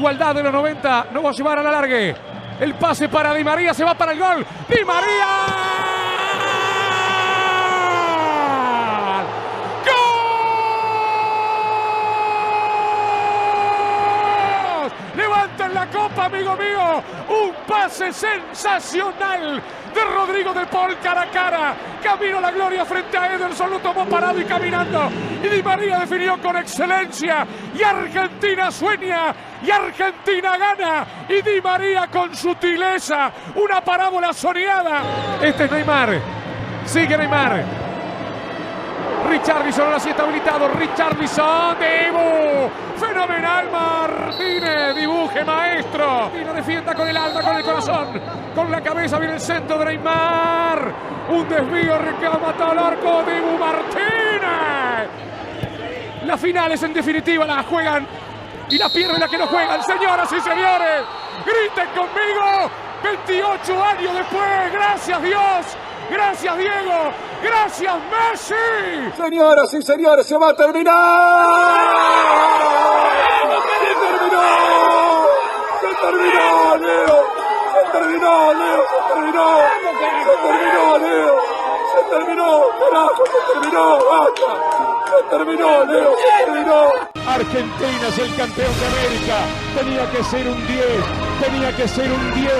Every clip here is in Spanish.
igualdad de los 90 no va a llevar a la largue. El pase para Di María, se va para el gol. ¡Di María! La copa, amigo mío, un pase sensacional de Rodrigo de Paul cara a cara, camino a la gloria frente a Ederson, lo tomó parado y caminando, y Di María definió con excelencia, y Argentina sueña, y Argentina gana, y Di María con sutileza, una parábola soñada. Este es Neymar, sigue Neymar. Richarlison ahora sí está habilitado. Richarlison, Dibu, fenomenal Martínez, dibuje maestro. Y la defienda con el alma, con el corazón, con la cabeza viene el centro de Neymar. Un desvío, reclama al arco, Dibu Martínez. Las finales en definitiva las juegan y las pierden las que no juegan. Señoras y señores, griten conmigo. 28 años después, gracias Dios. Gracias Diego, gracias Messi. Señoras y señores, se va a terminar. Se terminó, Leo. Se terminó, Leo. Se terminó, carajo, se terminó, basta. Se terminó, Leo, se terminó. Argentina es el campeón de América. Tenía que ser un 10, tenía que ser un 10.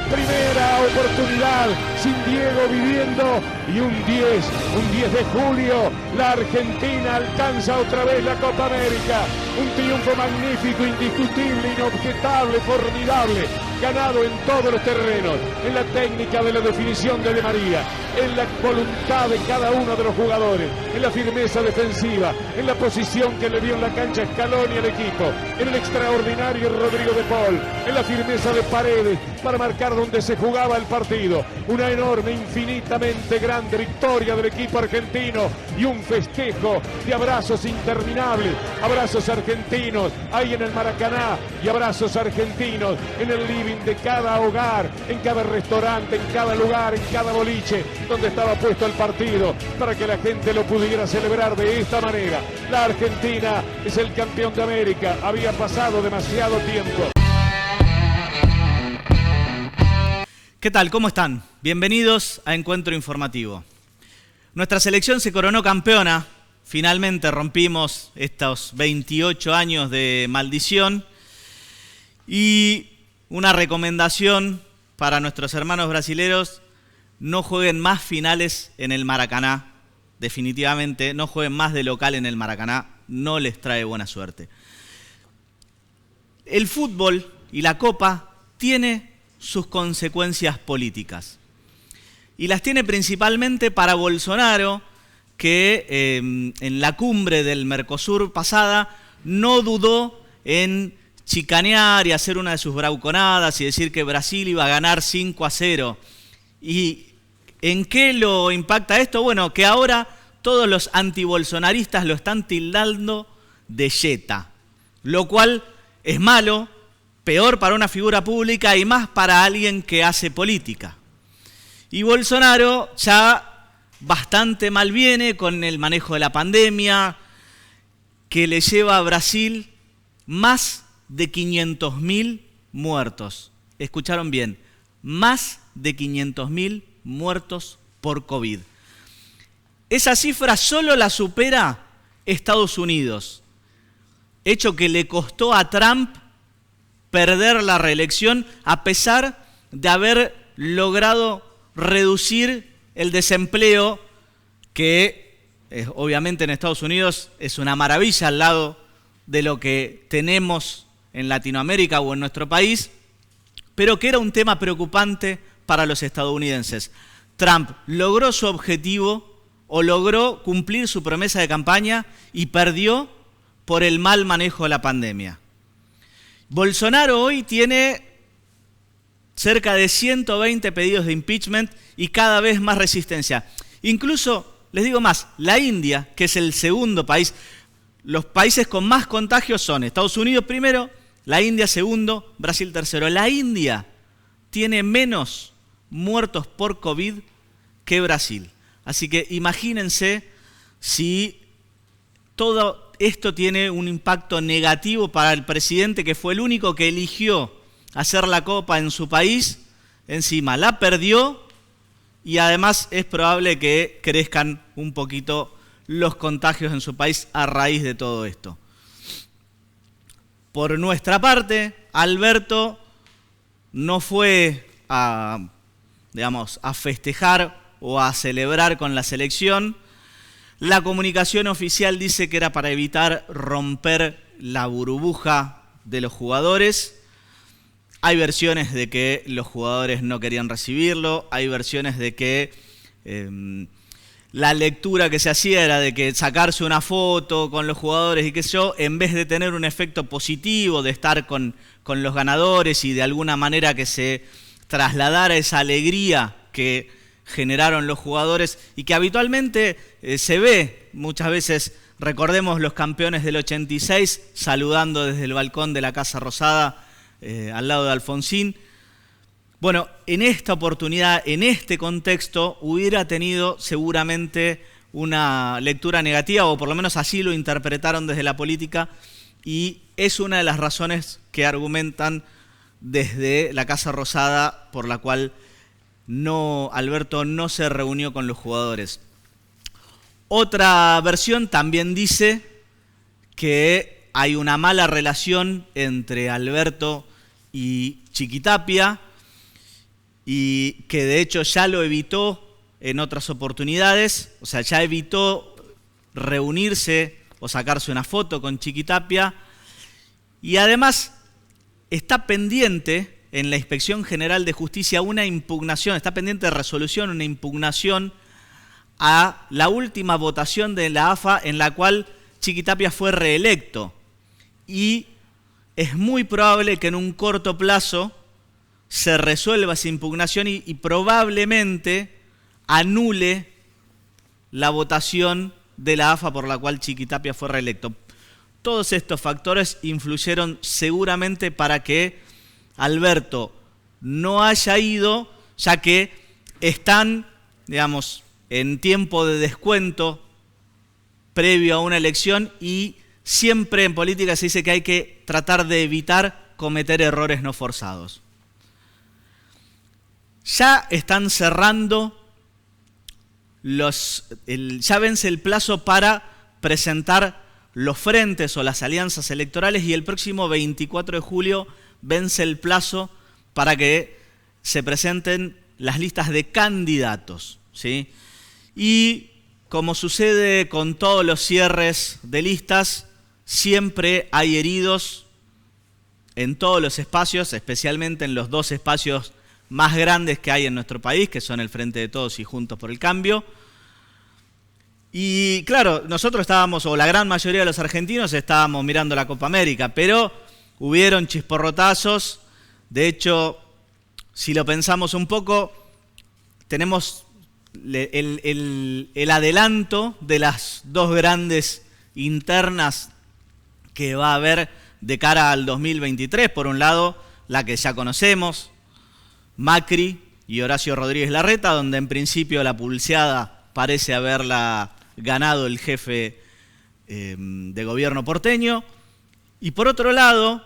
Primera oportunidad sin Diego viviendo y un 10 de julio, la Argentina alcanza otra vez la Copa América, un triunfo magnífico, indiscutible, inobjetable, formidable, ganado en todos los terrenos, en la técnica de la definición de Di María, en la voluntad de cada uno de los jugadores, en la firmeza defensiva, en la posición que le dio en la cancha Scaloni al equipo, en el extraordinario Rodrigo de Paul, en la firmeza de Paredes para marcar donde se jugaba el partido, una enorme, infinitamente grande victoria del equipo argentino y un festejo de abrazos interminables, abrazos argentinos ahí en el Maracaná y abrazos argentinos en el living de cada hogar, en cada restaurante, en cada lugar, en cada boliche donde estaba puesto el partido para que la gente lo pudiera celebrar de esta manera. La Argentina es el campeón de América, había pasado demasiado tiempo. ¿Qué tal? ¿Cómo están? Bienvenidos a Encuentro Informativo. Nuestra selección se coronó campeona. Finalmente rompimos estos 28 años de maldición. Y una recomendación para nuestros hermanos brasileros: no jueguen más finales en el Maracaná. Definitivamente, no jueguen más de local en el Maracaná. No les trae buena suerte. El fútbol y la Copa tiene sus consecuencias políticas. Y las tiene principalmente para Bolsonaro, que en la cumbre del Mercosur pasada no dudó en chicanear y hacer una de sus bravuconadas y decir que Brasil iba a ganar 5-0. ¿Y en qué lo impacta esto? Bueno, que ahora todos los antibolsonaristas lo están tildando de yeta, lo cual es malo, peor para una figura pública y más para alguien que hace política. Y Bolsonaro ya bastante mal viene con el manejo de la pandemia, que le lleva a Brasil más de 500.000 muertos. Escucharon bien, más de 500.000 muertos por COVID. Esa cifra solo la supera Estados Unidos, hecho que le costó a Trump perder la reelección a pesar de haber logrado reducir el desempleo, que obviamente en Estados Unidos es una maravilla al lado de lo que tenemos en Latinoamérica o en nuestro país, pero que era un tema preocupante para los estadounidenses. Trump logró su objetivo o logró cumplir su promesa de campaña y perdió por el mal manejo de la pandemia. Bolsonaro hoy tiene cerca de 120 pedidos de impeachment y cada vez más resistencia. Incluso, les digo más, la India, que es el segundo país, los países con más contagios son Estados Unidos primero, la India segundo, Brasil tercero. La India tiene menos muertos por COVID que Brasil. Así que imagínense si todo esto tiene un impacto negativo para el presidente, que fue el único que eligió hacer la Copa en su país. Encima la perdió y además es probable que crezcan un poquito los contagios en su país a raíz de todo esto. Por nuestra parte, Alberto no fue a festejar o a celebrar con la selección. La comunicación oficial dice que era para evitar romper la burbuja de los jugadores. Hay versiones de que los jugadores no querían recibirlo, hay versiones de que la lectura que se hacía era de que sacarse una foto con los jugadores y qué sé yo, en vez de tener un efecto positivo de estar con los ganadores y de alguna manera que se trasladara esa alegría que generaron los jugadores y que habitualmente se ve muchas veces. Recordemos los campeones del 86 saludando desde el balcón de la Casa Rosada al lado de Alfonsín. Bueno, en esta oportunidad, en este contexto, hubiera tenido seguramente una lectura negativa, o por lo menos así lo interpretaron desde la política, y es una de las razones que argumentan desde la Casa Rosada por la cual Alberto no se reunió con los jugadores. Otra versión también dice que hay una mala relación entre Alberto y Chiquitapia y que de hecho ya lo evitó en otras oportunidades, o sea, ya evitó reunirse o sacarse una foto con Chiquitapia, y además está pendiente en la Inspección General de Justicia una impugnación, está pendiente de resolución una impugnación a la última votación de la AFA en la cual Chiquitapia fue reelecto, y es muy probable que en un corto plazo se resuelva esa impugnación y probablemente anule la votación de la AFA por la cual Chiquitapia fue reelecto. Todos estos factores influyeron seguramente para que Alberto no haya ido, ya que están, digamos, en tiempo de descuento previo a una elección, y siempre en política se dice que hay que tratar de evitar cometer errores no forzados. Ya están cerrando ya vence el plazo para presentar los frentes o las alianzas electorales, y el próximo 24 de julio vence el plazo para que se presenten las listas de candidatos, ¿sí? Y como sucede con todos los cierres de listas, siempre hay heridos en todos los espacios, especialmente en los dos espacios más grandes que hay en nuestro país, que son el Frente de Todos y Juntos por el Cambio. Y claro, nosotros estábamos, o la gran mayoría de los argentinos, estábamos mirando la Copa América, pero hubieron chisporrotazos. De hecho, si lo pensamos un poco, tenemos el adelanto de las dos grandes internas que va a haber de cara al 2023. Por un lado, la que ya conocemos, Macri y Horacio Rodríguez Larreta, donde en principio la pulseada parece haberla ganado el jefe de gobierno porteño. Y por otro lado,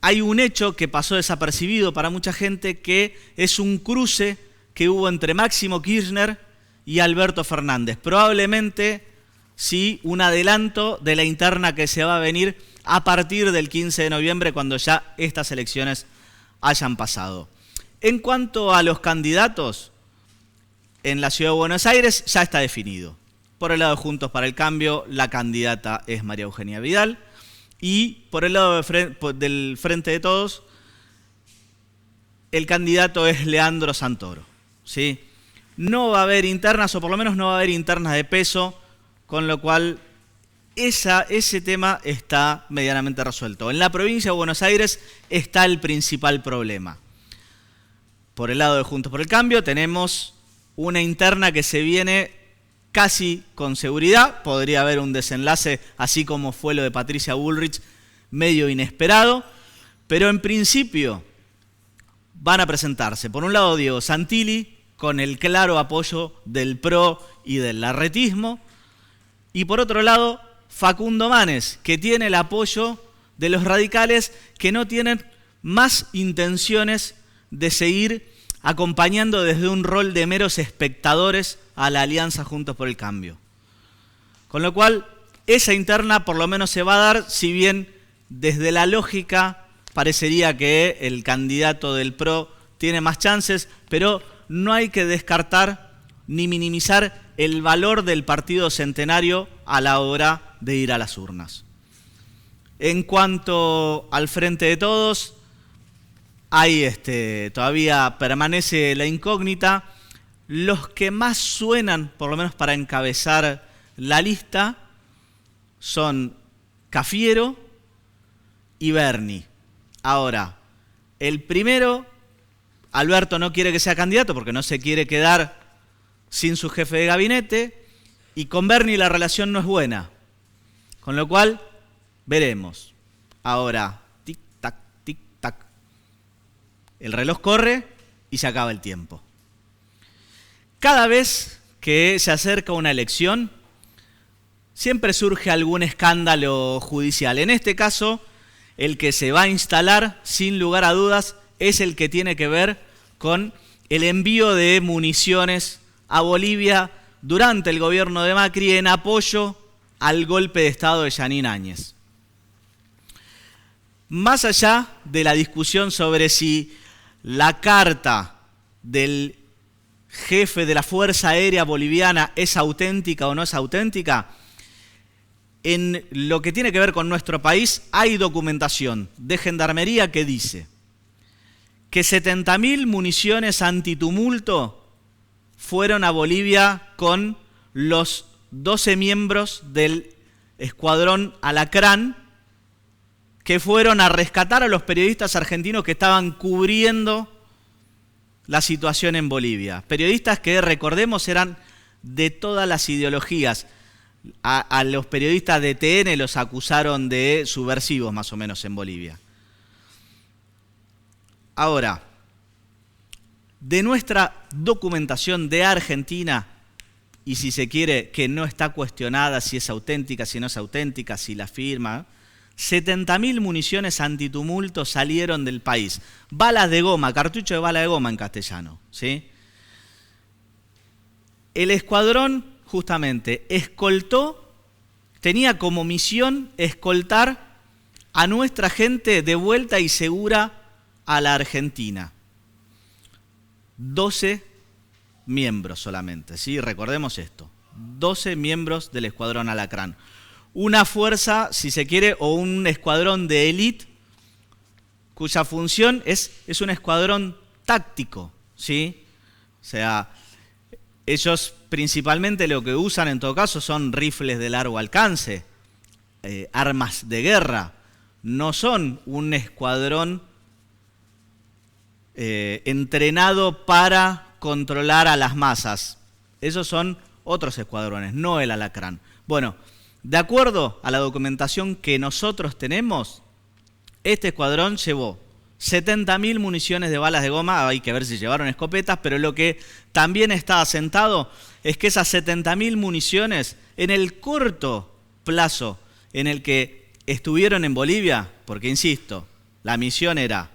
hay un hecho que pasó desapercibido para mucha gente, que es un cruce que hubo entre Máximo Kirchner y Alberto Fernández. Probablemente sí un adelanto de la interna que se va a venir a partir del 15 de noviembre, cuando ya estas elecciones hayan pasado. En cuanto a los candidatos, en la Ciudad de Buenos Aires ya está definido. Por el lado de Juntos para el Cambio, la candidata es María Eugenia Vidal, y por el lado del Frente de Todos, el candidato es Leandro Santoro, ¿sí? No va a haber internas, o por lo menos no va a haber internas de peso, con lo cual ese tema está medianamente resuelto. En la provincia de Buenos Aires está el principal problema. Por el lado de Juntos por el Cambio tenemos una interna que se viene casi con seguridad. Podría haber un desenlace, así como fue lo de Patricia Bullrich, medio inesperado, pero en principio van a presentarse, por un lado, Diego Santilli, con el claro apoyo del PRO y del larretismo, y por otro lado, Facundo Manes, que tiene el apoyo de los radicales que no tienen más intenciones de seguir acompañando desde un rol de meros espectadores a la alianza Juntos por el Cambio. Con lo cual, esa interna por lo menos se va a dar, si bien desde la lógica parecería que el candidato del PRO tiene más chances, pero no hay que descartar ni minimizar el valor del partido centenario a la hora de ir a las urnas. En cuanto al Frente de Todos, ahí todavía permanece la incógnita. Los que más suenan, por lo menos para encabezar la lista, son Cafiero y Berni. Ahora, el primero, Alberto no quiere que sea candidato porque no se quiere quedar sin su jefe de gabinete, y con Berni la relación no es buena. Con lo cual, veremos. Ahora, tic-tac, tic-tac. El reloj corre y se acaba el tiempo. Cada vez que se acerca una elección, siempre surge algún escándalo judicial. En este caso, el que se va a instalar, sin lugar a dudas, es el que tiene que ver con el envío de municiones a Bolivia durante el gobierno de Macri en apoyo al golpe de Estado de Jeanine Áñez. Más allá de la discusión sobre si la carta del jefe de la Fuerza Aérea Boliviana es auténtica o no es auténtica, en lo que tiene que ver con nuestro país hay documentación de Gendarmería que dice que 70.000 municiones antitumulto fueron a Bolivia con los 12 miembros del escuadrón Alacrán que fueron a rescatar a los periodistas argentinos que estaban cubriendo la situación en Bolivia. Periodistas que, recordemos, eran de todas las ideologías. A los periodistas de TN los acusaron de subversivos, más o menos, en Bolivia. Ahora, de nuestra documentación de Argentina, y si se quiere, que no está cuestionada si es auténtica, si no es auténtica, si la firma, 70.000 municiones antitumulto salieron del país. Balas de goma, cartucho de bala de goma en castellano, ¿sí? El escuadrón, justamente, tenía como misión escoltar a nuestra gente de vuelta y segura a la Argentina. 12 miembros solamente, ¿sí? Recordemos esto. 12 miembros del escuadrón Alacrán. Una fuerza, si se quiere, o un escuadrón de élite, cuya función es un escuadrón táctico, ¿sí? O sea, ellos principalmente lo que usan en todo caso son rifles de largo alcance, armas de guerra. No son un escuadrón entrenado para controlar a las masas. Esos son otros escuadrones, no el Alacrán. Bueno, de acuerdo a la documentación que nosotros tenemos, este escuadrón llevó 70.000 municiones de balas de goma, hay que ver si llevaron escopetas, pero lo que también está asentado es que esas 70.000 municiones, en el corto plazo en el que estuvieron en Bolivia, porque insisto, la misión era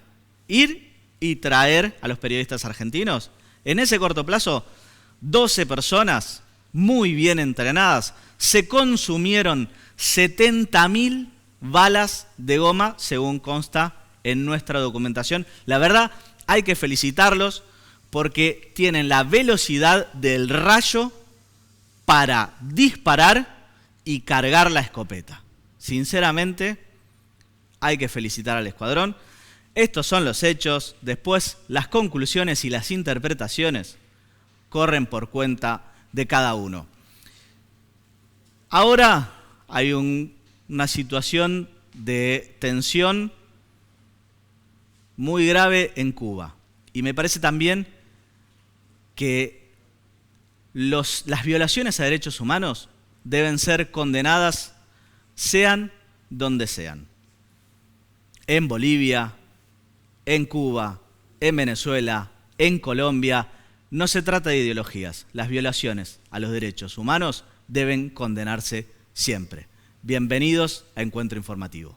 ir y traer a los periodistas argentinos, en ese corto plazo, 12 personas muy bien entrenadas, se consumieron 70.000 balas de goma, según consta en nuestra documentación. La verdad, hay que felicitarlos porque tienen la velocidad del rayo para disparar y cargar la escopeta. Sinceramente, hay que felicitar al escuadrón. Estos son los hechos. Después, las conclusiones y las interpretaciones corren por cuenta de cada uno. Ahora hay una situación de tensión muy grave en Cuba. Y me parece también que las violaciones a derechos humanos deben ser condenadas sean donde sean. En Bolivia, en Cuba, en Venezuela, en Colombia. No se trata de ideologías. Las violaciones a los derechos humanos deben condenarse siempre. Bienvenidos a Encuentro Informativo.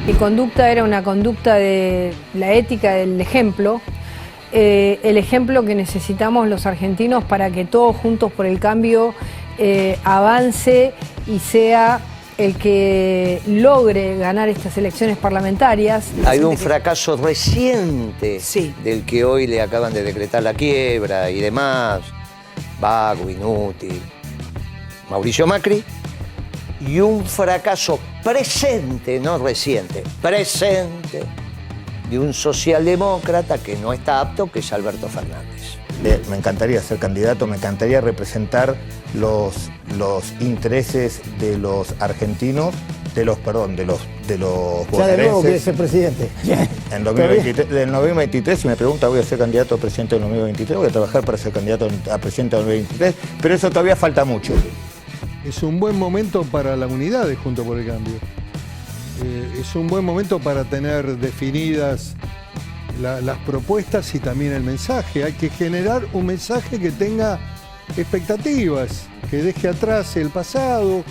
Mi conducta era una conducta de la ética del ejemplo, el ejemplo que necesitamos los argentinos para que todos juntos por el cambio avance y sea el que logre ganar estas elecciones parlamentarias. Hay un fracaso reciente del que hoy le acaban de decretar la quiebra y demás, vago, inútil, Mauricio Macri, y un fracaso presente, no reciente, presente, de un socialdemócrata que no está apto, que es Alberto Fernández. Me encantaría ser candidato, me encantaría representar los intereses de los argentinos, de los bonaerenses. Ya de nuevo quiere ser presidente. En 2023, si me pregunta, voy a ser candidato a presidente en 2023, voy a trabajar para ser candidato a presidente en 2023, pero eso todavía falta mucho. Es un buen momento para la unidad de Juntos por el Cambio. Es un buen momento para tener definidas las propuestas y también el mensaje. Hay que generar un mensaje que tenga expectativas, que deje atrás el pasado.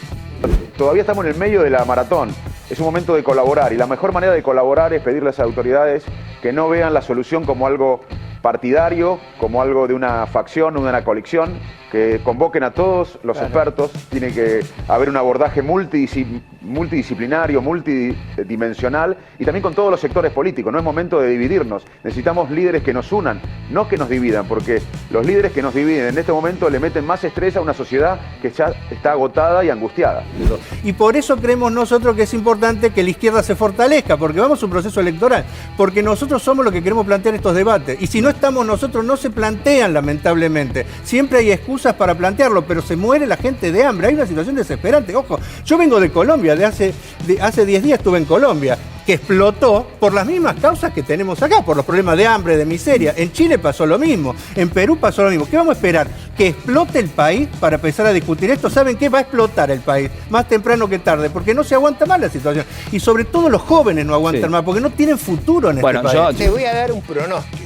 Todavía estamos en el medio de la maratón. Es un momento de colaborar y la mejor manera de colaborar es pedirle a las autoridades que no vean la solución como algo partidario, como algo de una facción o de una coalición, que convoquen a todos los expertos. Tiene que haber un abordaje multidisciplinario, multidimensional y también con todos los sectores políticos. No es momento de dividirnos. Necesitamos líderes que nos unan, no que nos dividan, porque los líderes que nos dividen en este momento le meten más estrés a una sociedad que ya está agotada y angustiada. Y por eso creemos nosotros que es importante que la izquierda se fortalezca, porque vamos a un proceso electoral, porque nosotros somos los que queremos plantear estos debates. Y si no estamos nosotros, no se plantean, lamentablemente. Siempre hay excusas para plantearlo, pero se muere la gente de hambre. Hay una situación desesperante. Ojo, yo vengo de Colombia, hace 10 días estuve en Colombia, que explotó por las mismas causas que tenemos acá, por los problemas de hambre, de miseria. En Chile pasó lo mismo, en Perú pasó lo mismo. ¿Qué vamos a esperar? ¿Que explote el país para empezar a discutir esto? ¿Saben qué? Va a explotar el país, más temprano que tarde, porque no se aguanta más la situación. Y sobre todo los jóvenes no aguantan más, porque no tienen futuro en este país. Te voy a dar un pronóstico.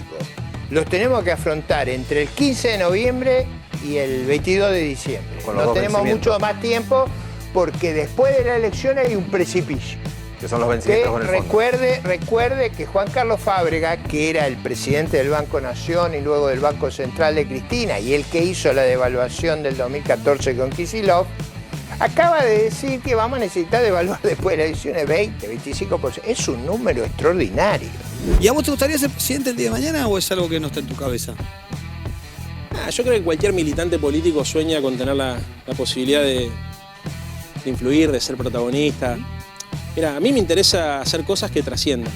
Los tenemos que afrontar entre el 15 de noviembre y el 22 de diciembre. No tenemos mucho más tiempo porque después de la elección hay un precipicio. Que son los vencimientos con el fondo. Recuerde que Juan Carlos Fábregas, que era el presidente del Banco Nación y luego del Banco Central de Cristina, y el que hizo la devaluación del 2014 con Kicillof, acaba de decir que vamos a necesitar devaluar después de las elecciones 20, 25%. Es un número extraordinario. ¿Y a vos te gustaría ser presidente el día de mañana o es algo que no está en tu cabeza? Yo creo que cualquier militante político sueña con tener la posibilidad de influir, de ser protagonista. Mira, a mí me interesa hacer cosas que trasciendan.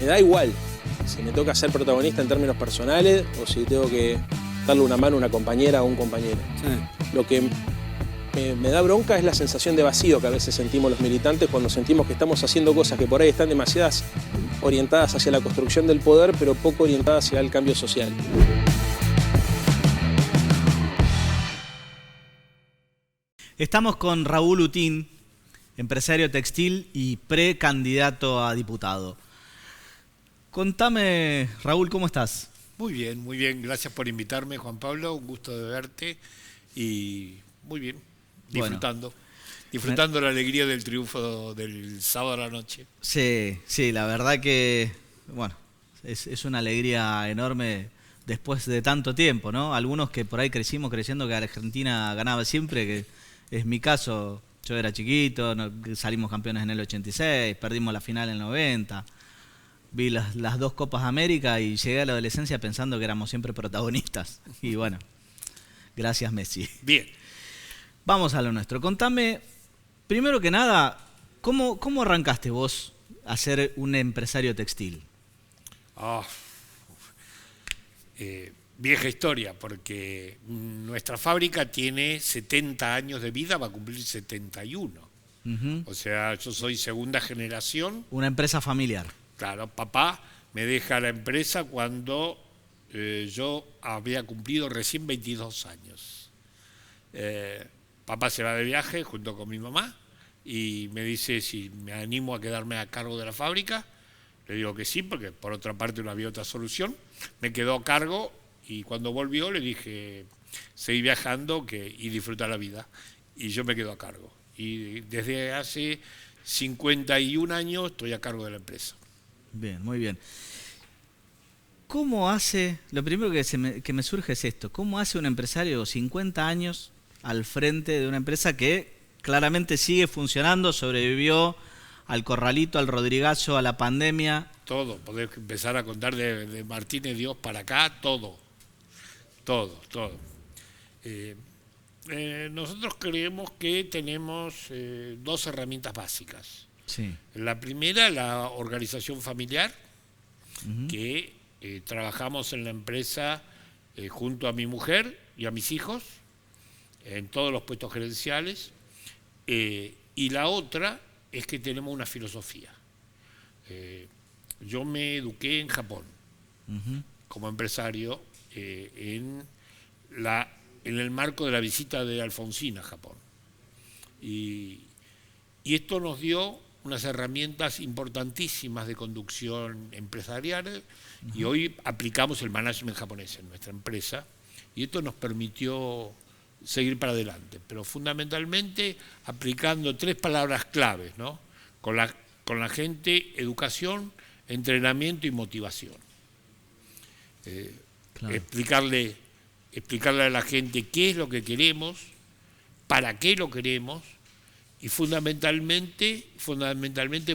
Me da igual si me toca ser protagonista en términos personales o si tengo que darle una mano a una compañera o un compañero. Sí. Lo que me da bronca es la sensación de vacío que a veces sentimos los militantes cuando sentimos que estamos haciendo cosas que por ahí están demasiadas orientadas hacia la construcción del poder, pero poco orientadas hacia el cambio social. Estamos con Raúl Utín, empresario textil y precandidato a diputado. Contame, Raúl, ¿cómo estás? Muy bien, gracias por invitarme, Juan Pablo, un gusto de verte y muy bien, disfrutando la alegría del triunfo del sábado a la noche. Sí, la verdad que, bueno, es una alegría enorme después de tanto tiempo, ¿no? Algunos que por ahí crecimos creyendo que Argentina ganaba siempre, que es mi caso. Yo era chiquito, salimos campeones en el 86, perdimos la final en el 90, vi las dos Copas América y llegué a la adolescencia pensando que éramos siempre protagonistas. Y bueno, gracias Messi. Bien. Vamos a lo nuestro. Contame, primero que nada, ¿cómo arrancaste vos a ser un empresario textil? Vieja historia, porque nuestra fábrica tiene 70 años de vida, va a cumplir 71. O sea, yo soy segunda generación. Una empresa familiar. Claro, papá me deja la empresa cuando yo había cumplido recién 22 años. Papá se va de viaje junto con mi mamá y me dice si me animo a quedarme a cargo de la fábrica. Le digo que sí, porque por otra parte no había otra solución. Me quedó a cargo y cuando volvió le dije, seguí viajando y disfruta la vida. Y yo me quedo a cargo. Y desde hace 51 años estoy a cargo de la empresa. Bien, muy bien. ¿Cómo hace, lo primero que me surge es esto, cómo hace un empresario de 50 años al frente de una empresa que claramente sigue funcionando, sobrevivió al corralito, al Rodrigazo, a la pandemia? Todo, podés empezar a contar de Martínez Dios para acá, todo. Nosotros creemos que tenemos dos herramientas básicas. Sí. La primera, la organización familiar, que trabajamos en la empresa junto a mi mujer y a mis hijos, en todos los puestos gerenciales. Y la otra es que tenemos una filosofía. Yo me eduqué en Japón como empresario en el marco de la visita de Alfonsín a Japón. Y esto nos dio unas herramientas importantísimas de conducción empresarial y hoy aplicamos el management japonés en nuestra empresa y esto nos permitió seguir para adelante, pero fundamentalmente aplicando 3 palabras claves, ¿no? Con la gente: educación, entrenamiento y motivación. Claro. Explicarle a la gente qué es lo que queremos, para qué lo queremos y fundamentalmente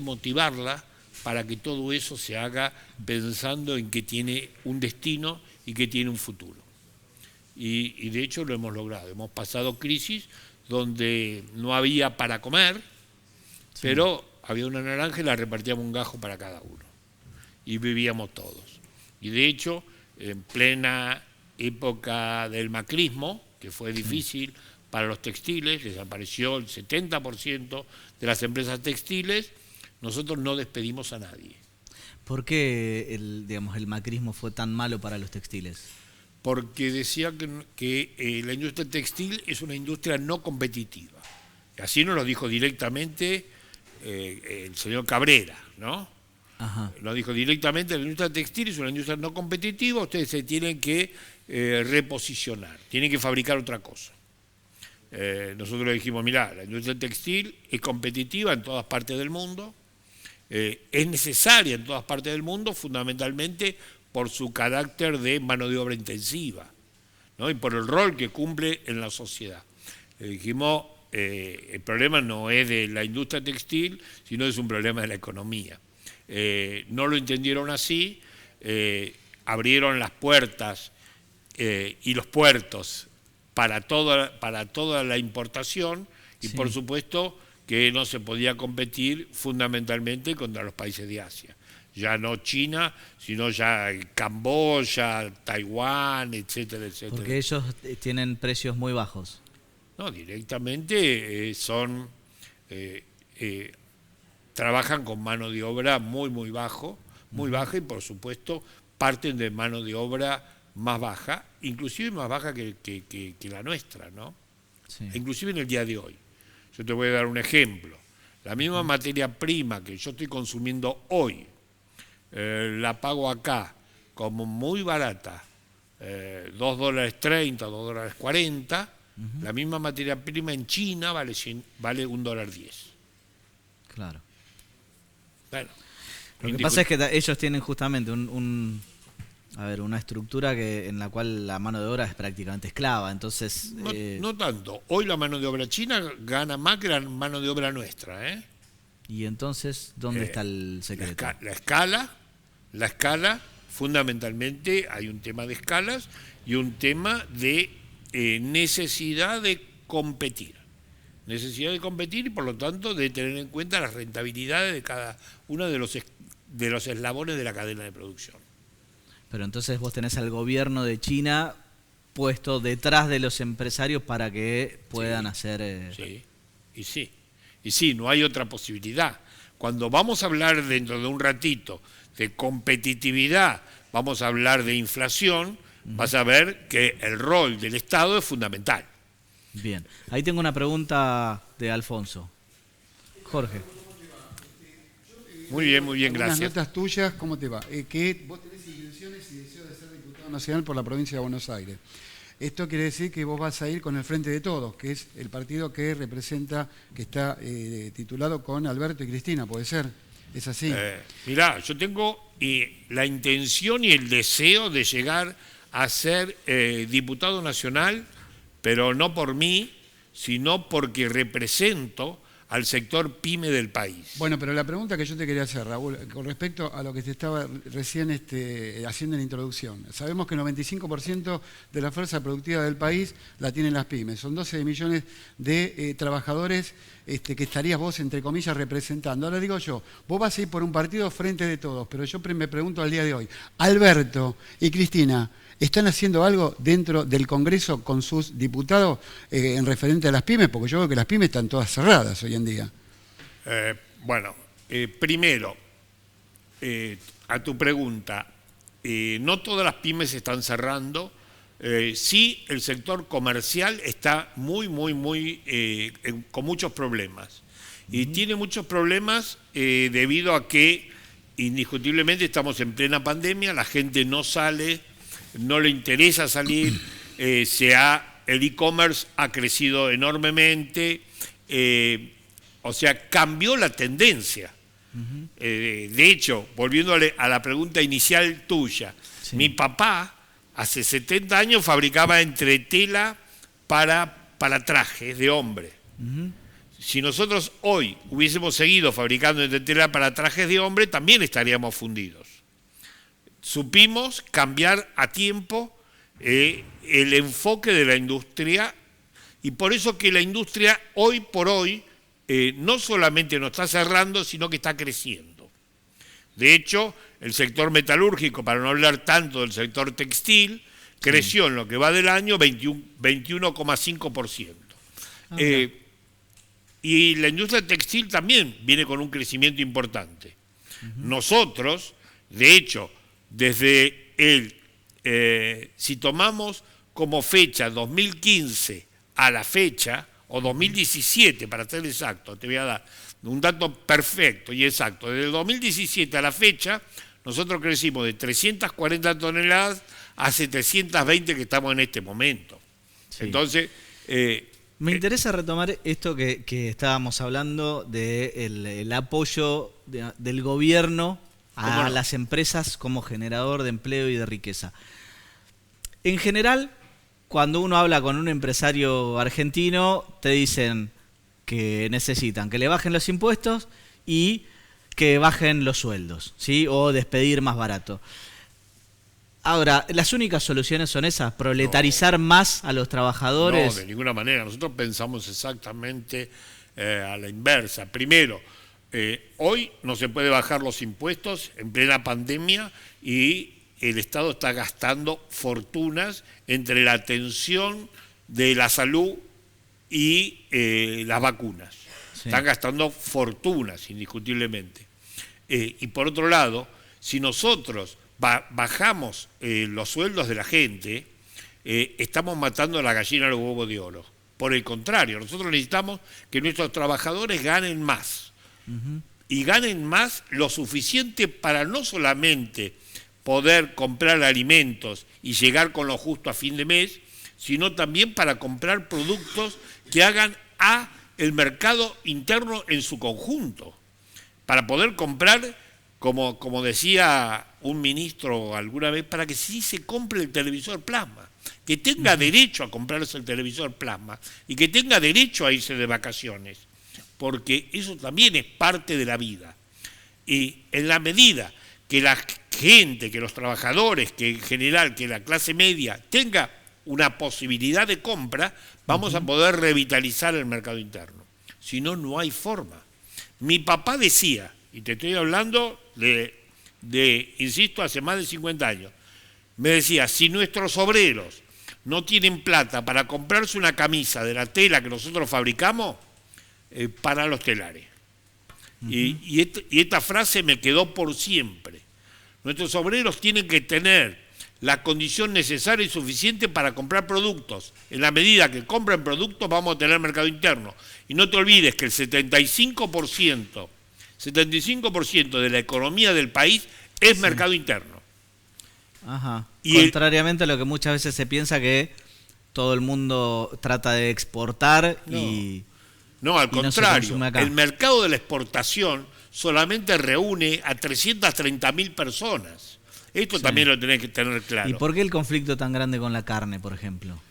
motivarla para que todo eso se haga pensando en que tiene un destino y que tiene un futuro. Y de hecho lo hemos logrado. Hemos pasado crisis donde no había para comer, sí, pero había una naranja y la repartíamos un gajo para cada uno. Y vivíamos todos. Y de hecho, en plena época del macrismo, que fue difícil para los textiles, desapareció el 70% de las empresas textiles, nosotros no despedimos a nadie. ¿Por qué el macrismo fue tan malo para los textiles? Porque decía que la industria textil es una industria no competitiva. Así nos lo dijo directamente el señor Cabrera, ¿no? Ajá. Lo dijo directamente: la industria textil es una industria no competitiva, ustedes se tienen que reposicionar, tienen que fabricar otra cosa. Nosotros le dijimos: mirá, la industria textil es competitiva en todas partes del mundo, es necesaria en todas partes del mundo, fundamentalmente por su carácter de mano de obra intensiva, ¿no? Y por el rol que cumple en la sociedad. Le dijimos, el problema no es de la industria textil, sino es un problema de la economía. No lo entendieron así, abrieron las puertas y los puertos para toda la importación y por supuesto que no se podía competir fundamentalmente contra los países de Asia. Ya no China, sino ya Camboya, Taiwán, etcétera, etcétera. Porque ellos tienen precios muy bajos. No, directamente trabajan con mano de obra muy baja y por supuesto parten de mano de obra más baja, inclusive más baja que la nuestra, ¿no? Sí. Inclusive en el día de hoy. Yo te voy a dar un ejemplo. La misma materia prima que yo estoy consumiendo hoy, la pago acá como muy barata, $2.30, $2.40, la misma materia prima en China vale $1.10. Claro. Bueno, lo que pasa es que ellos tienen justamente una estructura en la cual la mano de obra es prácticamente esclava, entonces... No tanto. Hoy la mano de obra china gana más que la mano de obra nuestra, ¿eh? Y entonces, ¿dónde está el secreto? La escala, fundamentalmente hay un tema de escalas y un tema de necesidad de competir. Necesidad de competir y por lo tanto de tener en cuenta las rentabilidades de cada uno de los eslabones de la cadena de producción. Pero entonces vos tenés al gobierno de China puesto detrás de los empresarios para que puedan hacer... Y sí, no hay otra posibilidad. Cuando vamos a hablar dentro de un ratito de competitividad, vamos a hablar de inflación, vas a ver que el rol del Estado es fundamental. Bien, ahí tengo una pregunta de Alfonso. Jorge. Muy bien, algunas gracias. notas tuyas, ¿cómo te va? Que vos tenés intenciones y deseos de ser diputado nacional por la provincia de Buenos Aires. Esto quiere decir que vos vas a ir con el Frente de Todos, que es el partido que representa, que está titulado con Alberto y Cristina, ¿puede ser? ¿Es así? Mirá, yo tengo la intención y el deseo de llegar a ser diputado nacional, pero no por mí, sino porque represento al sector pyme del país. Bueno, pero la pregunta que yo te quería hacer, Raúl, con respecto a lo que te estaba recién haciendo en la introducción. Sabemos que el 95% de la fuerza productiva del país la tienen las pymes. Son 12 millones de trabajadores que estarías vos, entre comillas, representando. Ahora digo yo, vos vas a ir por un partido Frente de Todos, pero yo me pregunto al día de hoy, Alberto y Cristina, ¿están haciendo algo dentro del Congreso con sus diputados en referente a las pymes? Porque yo veo que las pymes están todas cerradas hoy en día. Primero, a tu pregunta, no todas las pymes están cerrando. Sí, el sector comercial está con muchos problemas. Y tiene muchos problemas debido a que indiscutiblemente estamos en plena pandemia, la gente no sale, no le interesa salir, el e-commerce ha crecido enormemente, o sea, cambió la tendencia. De hecho, volviéndole a la pregunta inicial tuya, mi papá hace 70 años fabricaba entretela para trajes de hombre. Si nosotros hoy hubiésemos seguido fabricando entretela para trajes de hombre, también estaríamos fundidos. Supimos cambiar a tiempo el enfoque de la industria y por eso que la industria hoy por hoy no solamente no está cerrando, sino que está creciendo. De hecho, el sector metalúrgico, para no hablar tanto del sector textil, creció en lo que va del año 21,5%. Y la industria textil también viene con un crecimiento importante. Nosotros, de hecho, desde si tomamos como fecha 2015 a la fecha, o 2017 para ser exacto, te voy a dar un dato perfecto y exacto, desde el 2017 a la fecha, nosotros crecimos de 340 toneladas a 720 que estamos en este momento. Sí. Entonces... me interesa retomar esto que estábamos hablando del apoyo del gobierno a las empresas como generador de empleo y de riqueza. En general, cuando uno habla con un empresario argentino, te dicen que necesitan que le bajen los impuestos y que bajen los sueldos, ¿sí? O despedir más barato. Ahora, ¿las únicas soluciones son esas? ¿Proletarizar más a los trabajadores? No, de ninguna manera. Nosotros pensamos exactamente a la inversa. Primero, hoy no se puede bajar los impuestos en plena pandemia y el Estado está gastando fortunas entre la atención de la salud y las vacunas. Sí. Están gastando fortunas, indiscutiblemente. Y por otro lado, si nosotros bajamos los sueldos de la gente, estamos matando a la gallina a los huevos de oro. Por el contrario, nosotros necesitamos que nuestros trabajadores ganen más. Y ganen más lo suficiente para no solamente poder comprar alimentos y llegar con lo justo a fin de mes, sino también para comprar productos que hagan a el mercado interno en su conjunto. Para poder comprar, como decía un ministro alguna vez, para que sí se compre el televisor plasma, que tenga derecho a comprarse el televisor plasma y que tenga derecho a irse de vacaciones, porque eso también es parte de la vida. Y en la medida que la gente, que los trabajadores, que en general, que la clase media tenga una posibilidad de compra, vamos a poder revitalizar el mercado interno. Si no, no hay forma. Mi papá decía, y te estoy hablando insisto, hace más de 50 años, me decía, si nuestros obreros no tienen plata para comprarse una camisa de la tela que nosotros fabricamos, para los telares. Y esta frase me quedó por siempre. Nuestros obreros tienen que tener la condición necesaria y suficiente para comprar productos. En la medida que compren productos vamos a tener mercado interno. Y no te olvides que el 75% 75% de la economía del país es mercado interno. Ajá. Contrariamente a lo que muchas veces se piensa, que todo el mundo trata de exportar y... No, al contrario. El mercado de la exportación solamente reúne a 330.000 personas. Esto también lo tenés que tener claro. ¿Y por qué el conflicto tan grande con la carne, por ejemplo?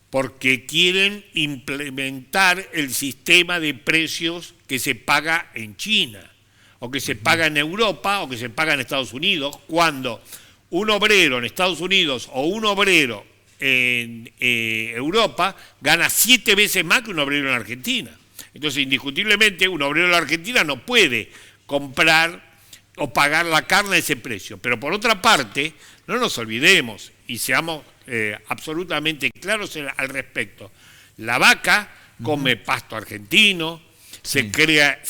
Porque quieren implementar el sistema de precios que se paga en China, o que se paga en Europa, o que se paga en Estados Unidos, cuando un obrero en Estados Unidos o un obrero en Europa gana 7 veces más que un obrero en Argentina. Entonces, indiscutiblemente, un obrero en la Argentina no puede comprar o pagar la carne a ese precio. Pero por otra parte, no nos olvidemos y seamos absolutamente claros al respecto. La vaca come pasto argentino, se cría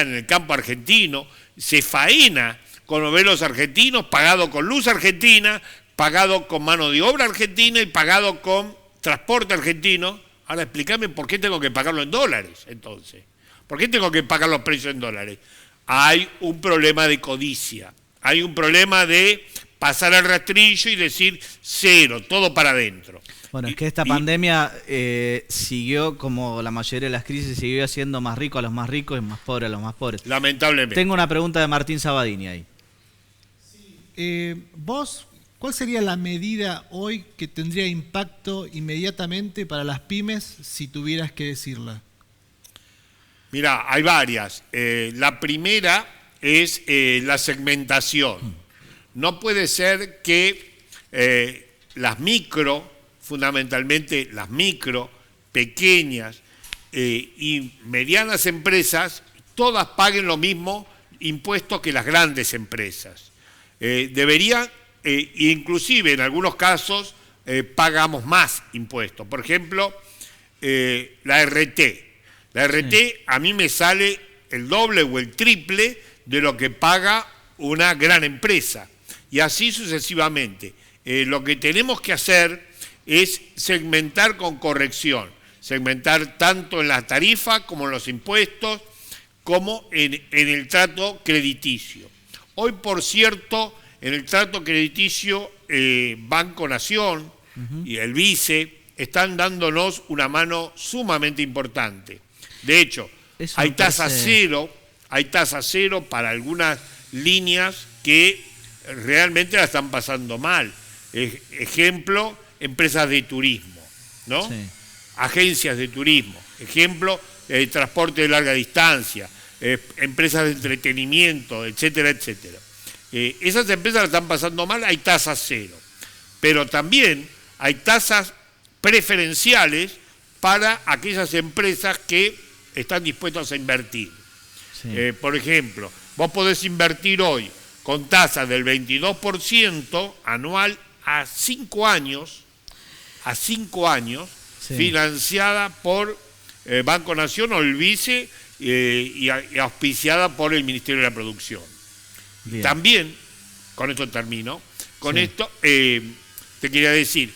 en el campo argentino, se faena con obreros argentinos, pagado con luz argentina, pagado con mano de obra argentina y pagado con transporte argentino. Ahora explícame por qué tengo que pagarlo en dólares, entonces. ¿Por qué tengo que pagar los precios en dólares? Hay un problema de codicia, hay un problema de pasar al rastrillo y decir cero, todo para adentro. Bueno, es que esta pandemia siguió, como la mayoría de las crisis, siguió haciendo más rico a los más ricos y más pobres a los más pobres. Lamentablemente. Tengo una pregunta de Martín Sabadini ahí. ¿Vos cuál sería la medida hoy que tendría impacto inmediatamente para las pymes si tuvieras que decirla? Mirá, hay varias. La primera es la segmentación. No puede ser que las micro, fundamentalmente las micro, pequeñas y medianas empresas, todas paguen lo mismo impuestos que las grandes empresas. Deberían, inclusive en algunos casos, pagamos más impuestos. Por ejemplo, la RT. La RT a mí me sale el doble o el triple de lo que paga una gran empresa. Y así sucesivamente. Lo que tenemos que hacer es segmentar con corrección. Segmentar tanto en la tarifa como en los impuestos, como en el trato crediticio. Hoy, por cierto, en el trato crediticio, Banco Nación y el Vice están dándonos una mano sumamente importante. De hecho, hay tasa cero para algunas líneas que realmente la están pasando mal. Ejemplo, empresas de turismo, ¿no? Sí. Agencias de turismo. Ejemplo, transporte de larga distancia, empresas de entretenimiento, etcétera, etcétera. Esas empresas la están pasando mal, hay tasa cero. Pero también hay tasas preferenciales para aquellas empresas que están dispuestas a invertir. Sí. Por ejemplo, vos podés invertir hoy con tasas del 22% anual a 5 años, sí, financiada por Banco Nación o el Vice y auspiciada por el Ministerio de la Producción. Bien. También, con esto termino, con esto te quería decir,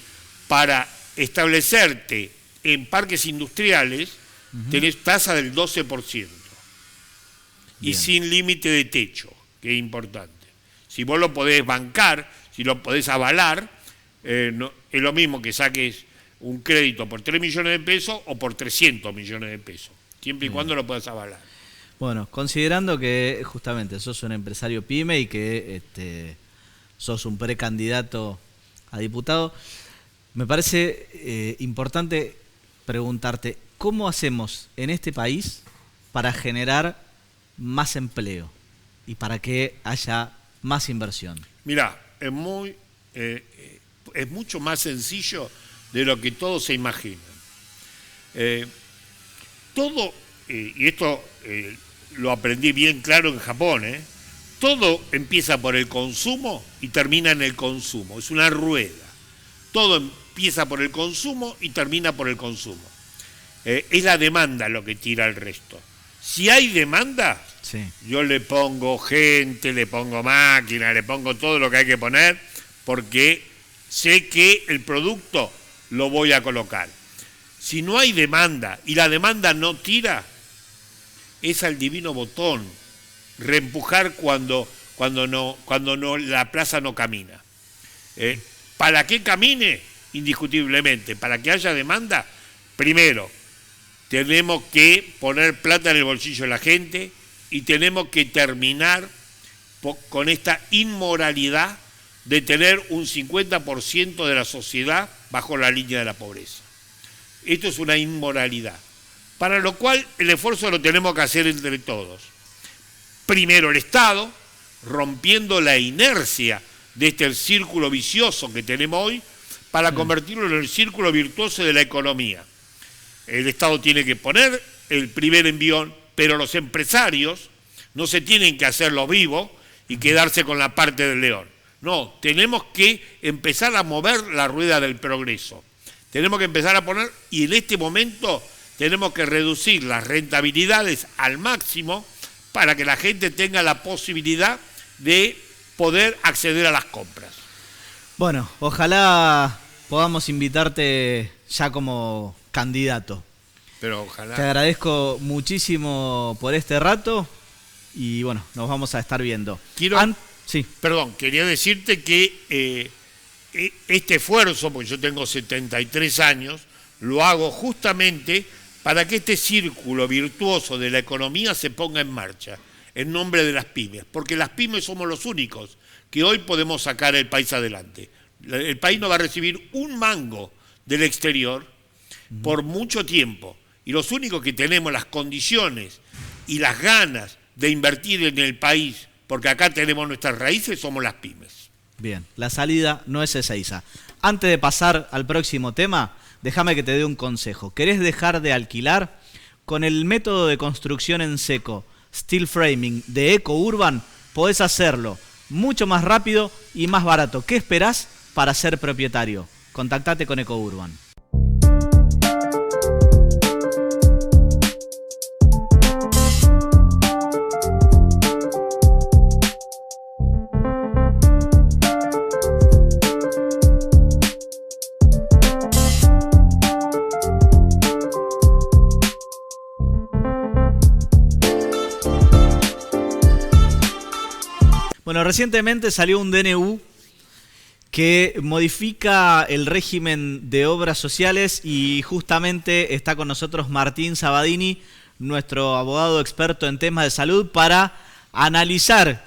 para establecerte en parques industriales, tenés tasa del 12%. Y sin límite de techo, que es importante. Si vos lo podés bancar, si lo podés avalar, no, es lo mismo que saques un crédito por 3 millones de pesos o por 300 millones de pesos, siempre y cuando lo puedas avalar. Bueno, considerando que justamente sos un empresario pyme y que sos un precandidato a diputado, me parece importante preguntarte, ¿cómo hacemos en este país para generar más empleo y para que haya más inversión? Mirá, es mucho más sencillo de lo que todos se imaginan. Y esto lo aprendí bien claro en Japón, todo empieza por el consumo y termina en el consumo, es una rueda. Todo empieza por el consumo y termina por el consumo. Es la demanda lo que tira el resto. Si hay demanda, sí, yo le pongo gente, le pongo máquina, le pongo todo lo que hay que poner, porque sé que el producto lo voy a colocar. Si no hay demanda y la demanda no tira, es al divino botón reempujar cuando la plaza no camina. ¿Para qué camine? Indiscutiblemente, para que haya demanda, primero, tenemos que poner plata en el bolsillo de la gente y tenemos que terminar con esta inmoralidad de tener un 50% de la sociedad bajo la línea de la pobreza. Esto es una inmoralidad, para lo cual el esfuerzo lo tenemos que hacer entre todos. Primero el Estado, rompiendo la inercia de este círculo vicioso que tenemos hoy, para convertirlo en el círculo virtuoso de la economía. El Estado tiene que poner el primer envión, pero los empresarios no se tienen que hacer los vivos y quedarse con la parte del león. No, tenemos que empezar a mover la rueda del progreso. Tenemos que empezar a poner, y en este momento tenemos que reducir las rentabilidades al máximo para que la gente tenga la posibilidad de poder acceder a las compras. Bueno, ojalá podamos invitarte ya como candidato. Pero ojalá. Te agradezco muchísimo por este rato y bueno, nos vamos a estar viendo. Sí. Perdón, quería decirte que este esfuerzo, porque yo tengo 73 años, lo hago justamente para que este círculo virtuoso de la economía se ponga en marcha, en nombre de las pymes, porque las pymes somos los únicos que hoy podemos sacar el país adelante. El país no va a recibir un mango del exterior por mucho tiempo, y los únicos que tenemos las condiciones y las ganas de invertir en el país, porque acá tenemos nuestras raíces, somos las pymes. Bien, la salida no es Ezeiza. Antes de pasar al próximo tema, déjame que te dé un consejo. ¿Querés dejar de alquilar? Con el método de construcción en seco, Steel Framing de EcoUrban, podés hacerlo mucho más rápido y más barato. ¿Qué esperás para ser propietario? Contactate con EcoUrban. Bueno, recientemente salió un DNU que modifica el régimen de obras sociales y justamente está con nosotros Martín Sabadini, nuestro abogado experto en temas de salud, para analizar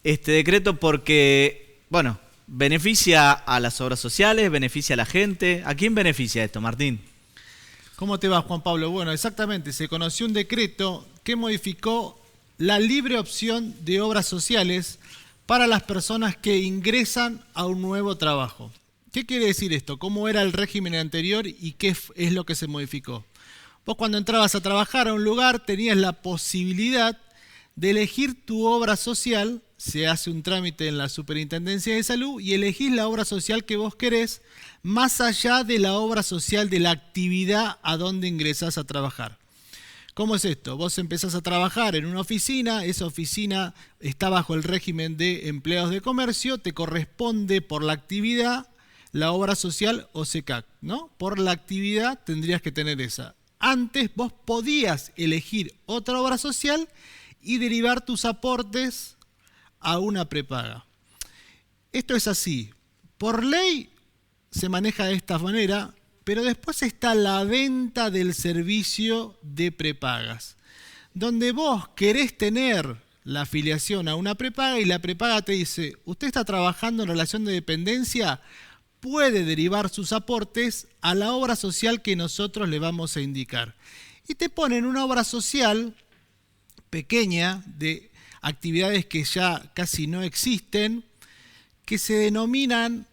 este decreto porque, bueno, beneficia a las obras sociales, beneficia a la gente. ¿A quién beneficia esto, Martín? ¿Cómo te va, Juan Pablo? Bueno, exactamente, se conoció un decreto que modificó la libre opción de obras sociales para las personas que ingresan a un nuevo trabajo. ¿Qué quiere decir esto? ¿Cómo era el régimen anterior y qué es lo que se modificó? Vos cuando entrabas a trabajar a un lugar tenías la posibilidad de elegir tu obra social, se hace un trámite en la Superintendencia de Salud y elegís la obra social que vos querés, más allá de la obra social de la actividad a donde ingresás a trabajar. ¿Cómo es esto? Vos empezás a trabajar en una oficina, esa oficina está bajo el régimen de empleados de comercio, te corresponde por la actividad la obra social o SECAC, ¿no? Por la actividad tendrías que tener esa. Antes vos podías elegir otra obra social y derivar tus aportes a una prepaga. Esto es así. Por ley se maneja de esta manera, pero después está la venta del servicio de prepagas, donde vos querés tener la afiliación a una prepaga y la prepaga te dice, usted está trabajando en relación de dependencia, puede derivar sus aportes a la obra social que nosotros le vamos a indicar. Y te ponen una obra social pequeña de actividades que ya casi no existen, que se denominan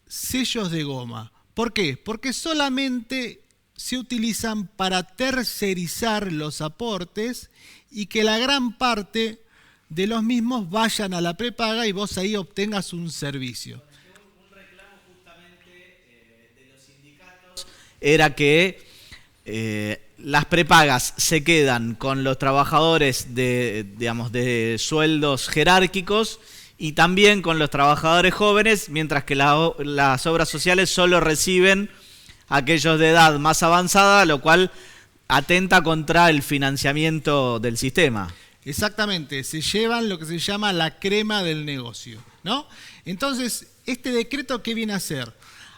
sellos de goma. ¿Por qué? Porque solamente se utilizan para tercerizar los aportes y que la gran parte de los mismos vayan a la prepaga y vos ahí obtengas un servicio. Un reclamo justamente de los sindicatos era que las prepagas se quedan con los trabajadores de sueldos jerárquicos y también con los trabajadores jóvenes, mientras que las obras sociales solo reciben a aquellos de edad más avanzada, lo cual atenta contra el financiamiento del sistema. Exactamente, se llevan lo que se llama la crema del negocio, ¿no? Entonces, este decreto, ¿qué viene a hacer?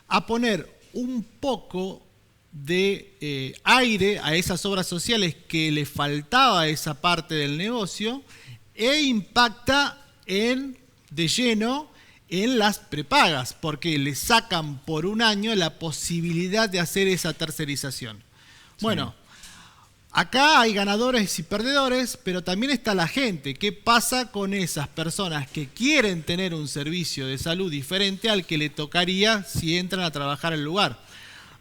A poner un poco de aire a esas obras sociales que le faltaba a esa parte del negocio e impacta de lleno en las prepagas, porque le sacan por un año la posibilidad de hacer esa tercerización. Bueno, acá hay ganadores y perdedores, pero también está la gente. ¿Qué pasa con esas personas que quieren tener un servicio de salud diferente al que le tocaría si entran a trabajar al lugar?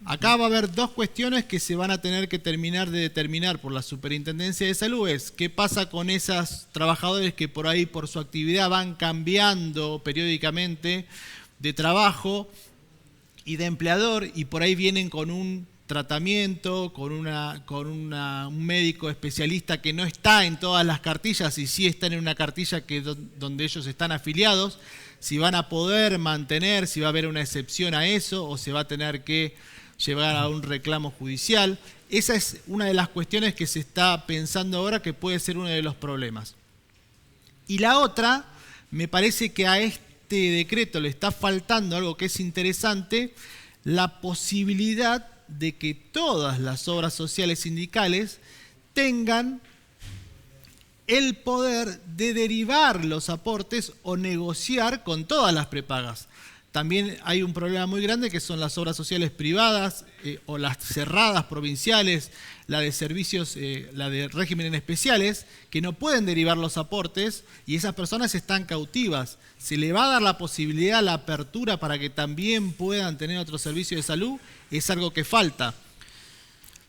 Acá va a haber dos cuestiones que se van a tener que terminar de determinar por la Superintendencia de Salud. ¿Qué pasa con esos trabajadores que por ahí, por su actividad, van cambiando periódicamente de trabajo y de empleador y por ahí vienen con un tratamiento, con un médico especialista que no está en todas las cartillas y sí está en una cartilla donde ellos están afiliados? Si van a poder mantener, si va a haber una excepción a eso o se va a tener que llevar a un reclamo judicial. Esa es una de las cuestiones que se está pensando ahora que puede ser uno de los problemas. Y la otra, me parece que a este decreto le está faltando algo que es interesante, la posibilidad de que todas las obras sociales sindicales tengan el poder de derivar los aportes o negociar con todas las prepagas. También hay un problema muy grande que son las obras sociales privadas o las cerradas provinciales, la de servicios, la de régimen especiales, que no pueden derivar los aportes y esas personas están cautivas. ¿Se le va a dar la posibilidad, la apertura para que también puedan tener otro servicio de salud? Es algo que falta.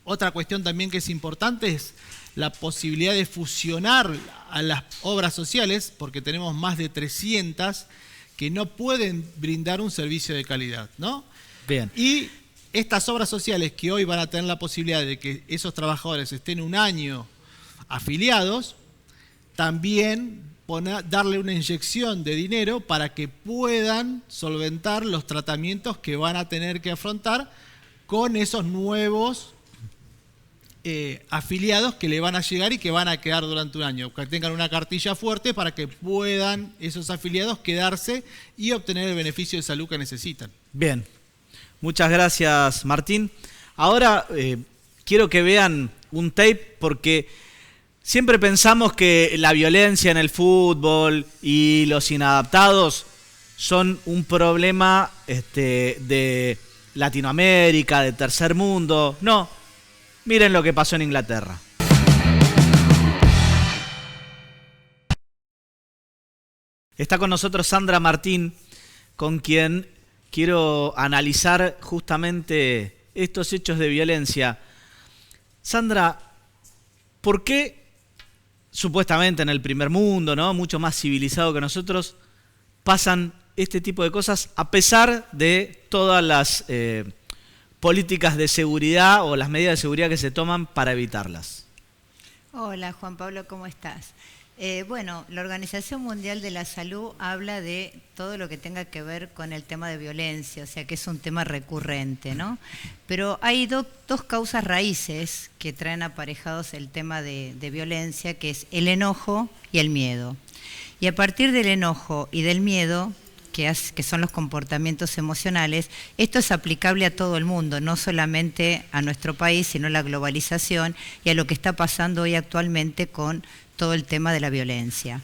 Otra cuestión también que es importante es la posibilidad de fusionar a las obras sociales, porque tenemos más de 300 que no pueden brindar un servicio de calidad, ¿no? Bien. Y estas obras sociales que hoy van a tener la posibilidad de que esos trabajadores estén un año afiliados, también darle una inyección de dinero para que puedan solventar los tratamientos que van a tener que afrontar con esos nuevos afiliados que le van a llegar y que van a quedar durante un año, que tengan una cartilla fuerte para que puedan esos afiliados quedarse y obtener el beneficio de salud que necesitan. Bien, muchas gracias, Martín. Ahora quiero que vean un tape porque siempre pensamos que la violencia en el fútbol y los inadaptados son un problema de Latinoamérica, de tercer mundo. No. Miren lo que pasó en Inglaterra. Está con nosotros Sandra Martín, con quien quiero analizar justamente estos hechos de violencia. Sandra, ¿por qué supuestamente en el primer mundo, ¿no?, mucho más civilizado que nosotros, pasan este tipo de cosas a pesar de todas las políticas de seguridad o las medidas de seguridad que se toman para evitarlas? Hola Juan Pablo, ¿cómo estás? Bueno, la Organización Mundial de la Salud habla de todo lo que tenga que ver con el tema de violencia, o sea que es un tema recurrente, ¿no? Pero hay dos causas raíces que traen aparejados el tema de violencia, que es el enojo y el miedo. Y a partir del enojo y del miedo, que son los comportamientos emocionales, esto es aplicable a todo el mundo, no solamente a nuestro país, sino a la globalización y a lo que está pasando hoy actualmente con todo el tema de la violencia.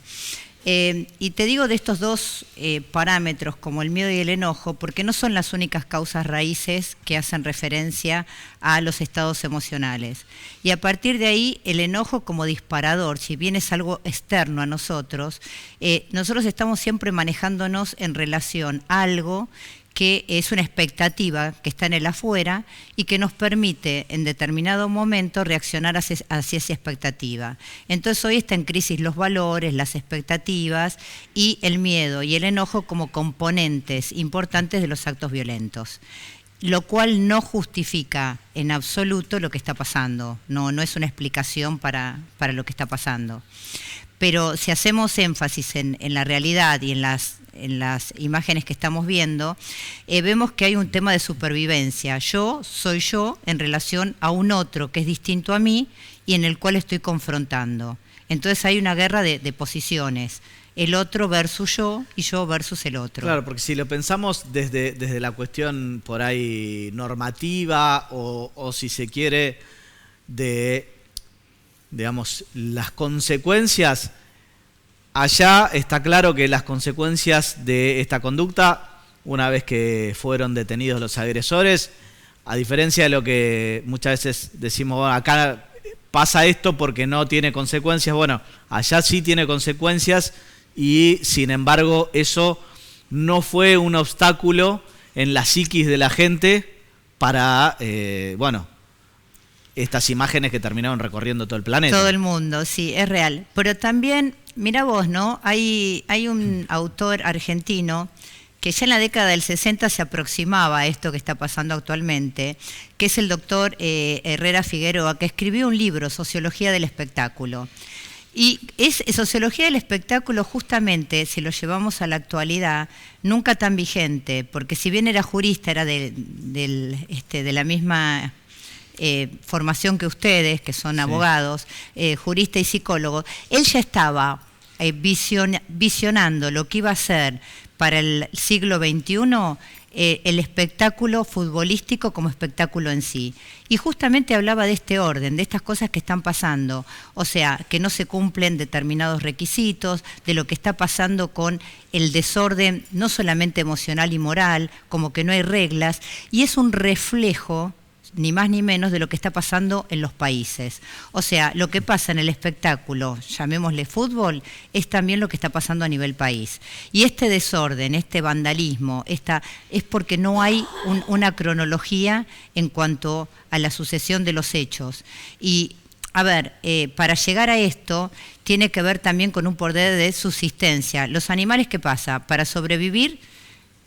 Y te digo de estos dos parámetros, como el miedo y el enojo, porque no son las únicas causas raíces que hacen referencia a los estados emocionales. Y a partir de ahí, el enojo como disparador, si bien es algo externo a nosotros, nosotros estamos siempre manejándonos en relación a algo que es una expectativa que está en el afuera y que nos permite en determinado momento reaccionar hacia esa expectativa. Entonces hoy está en crisis los valores, las expectativas y el miedo y el enojo como componentes importantes de los actos violentos, lo cual no justifica en absoluto lo que está pasando, no es una explicación para lo que está pasando. Pero si hacemos énfasis en la realidad y en las imágenes que estamos viendo, vemos que hay un tema de supervivencia. Yo soy yo en relación a un otro que es distinto a mí y en el cual estoy confrontando. Entonces hay una guerra de posiciones. El otro versus yo y yo versus el otro. Claro, porque si lo pensamos desde la cuestión por ahí normativa o si se quiere de, digamos, las consecuencias, allá está claro que las consecuencias de esta conducta, una vez que fueron detenidos los agresores, a diferencia de lo que muchas veces decimos, bueno, acá pasa esto porque no tiene consecuencias, bueno, allá sí tiene consecuencias. Y sin embargo eso no fue un obstáculo en la psiquis de la gente para, bueno, estas imágenes que terminaron recorriendo todo el planeta. Todo el mundo, sí, es real. Pero también, mira vos, ¿no? Hay un autor argentino que ya en la década del 60 se aproximaba a esto que está pasando actualmente, que es el doctor Herrera Figueroa, que escribió un libro, Sociología del Espectáculo. Y es Sociología del Espectáculo, justamente, si lo llevamos a la actualidad, nunca tan vigente, porque si bien era jurista, era de la misma formación que ustedes, que son abogados, jurista y psicólogo, él ya estaba visionando lo que iba a ser para el siglo XXI el espectáculo futbolístico como espectáculo en sí. Y justamente hablaba de este orden, de estas cosas que están pasando, o sea, que no se cumplen determinados requisitos, de lo que está pasando con el desorden, no solamente emocional y moral, como que no hay reglas, y es un reflejo, ni más ni menos, de lo que está pasando en los países. O sea, lo que pasa en el espectáculo, llamémosle fútbol, es también lo que está pasando a nivel país. Y este desorden, este vandalismo, es porque no hay una cronología en cuanto a la sucesión de los hechos. Y, a ver, para llegar a esto, tiene que ver también con un poder de subsistencia. Los animales, ¿qué pasa? Para sobrevivir,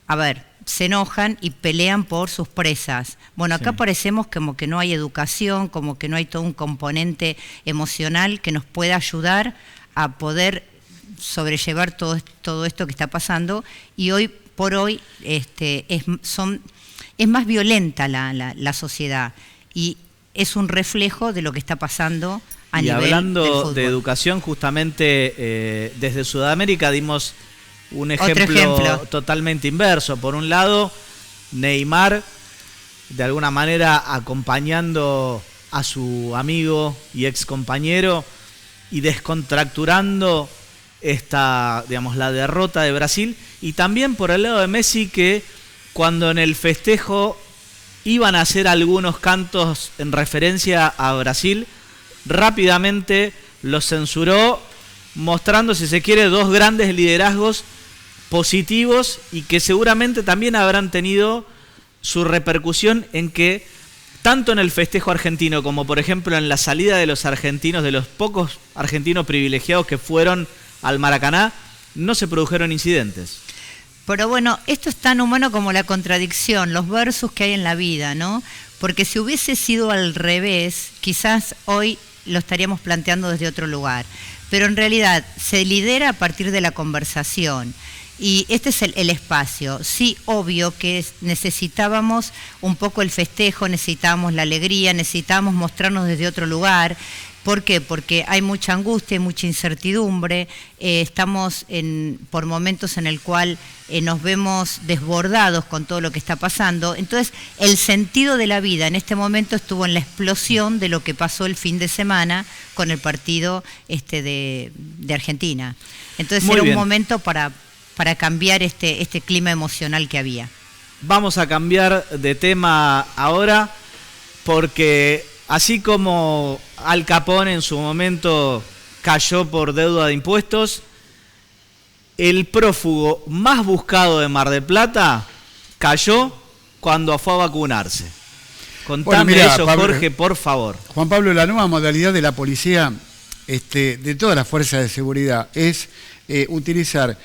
a ver, se enojan y pelean por sus presas. Bueno, acá parecemos como que no hay educación, como que no hay todo un componente emocional que nos pueda ayudar a poder sobrellevar todo esto que está pasando, y hoy por hoy es más violenta la sociedad, y es un reflejo de lo que está pasando a nivel del fútbol. Y hablando de educación, justamente desde Sudamérica dimos un ejemplo totalmente inverso. Por un lado, Neymar, de alguna manera acompañando a su amigo y ex compañero y descontracturando la derrota de Brasil. Y también por el lado de Messi, que cuando en el festejo iban a hacer algunos cantos en referencia a Brasil, rápidamente los censuró, mostrando, si se quiere, dos grandes liderazgos positivos y que seguramente también habrán tenido su repercusión en que tanto en el festejo argentino como por ejemplo en la salida de los argentinos, de los pocos argentinos privilegiados que fueron al Maracaná, no se produjeron incidentes. Pero bueno, esto es tan humano como la contradicción, los versus que hay en la vida, ¿no? Porque si hubiese sido al revés, quizás hoy lo estaríamos planteando desde otro lugar. Pero en realidad se lidera a partir de la conversación. Y este es el espacio. Sí, obvio que necesitábamos un poco el festejo, necesitábamos la alegría, necesitábamos mostrarnos desde otro lugar. ¿Por qué? Porque hay mucha angustia, hay mucha incertidumbre, estamos por momentos en el cual nos vemos desbordados con todo lo que está pasando. Entonces, el sentido de la vida en este momento estuvo en la explosión de lo que pasó el fin de semana con el partido de Argentina. Entonces, era un momento para cambiar este clima emocional que había. Vamos a cambiar de tema ahora, porque así como Al Capone en su momento cayó por deuda de impuestos, el prófugo más buscado de Mar del Plata cayó cuando fue a vacunarse. Contame eso, Pablo, Jorge, por favor. Juan Pablo, la nueva modalidad de la policía, de todas las fuerzas de seguridad, es utilizar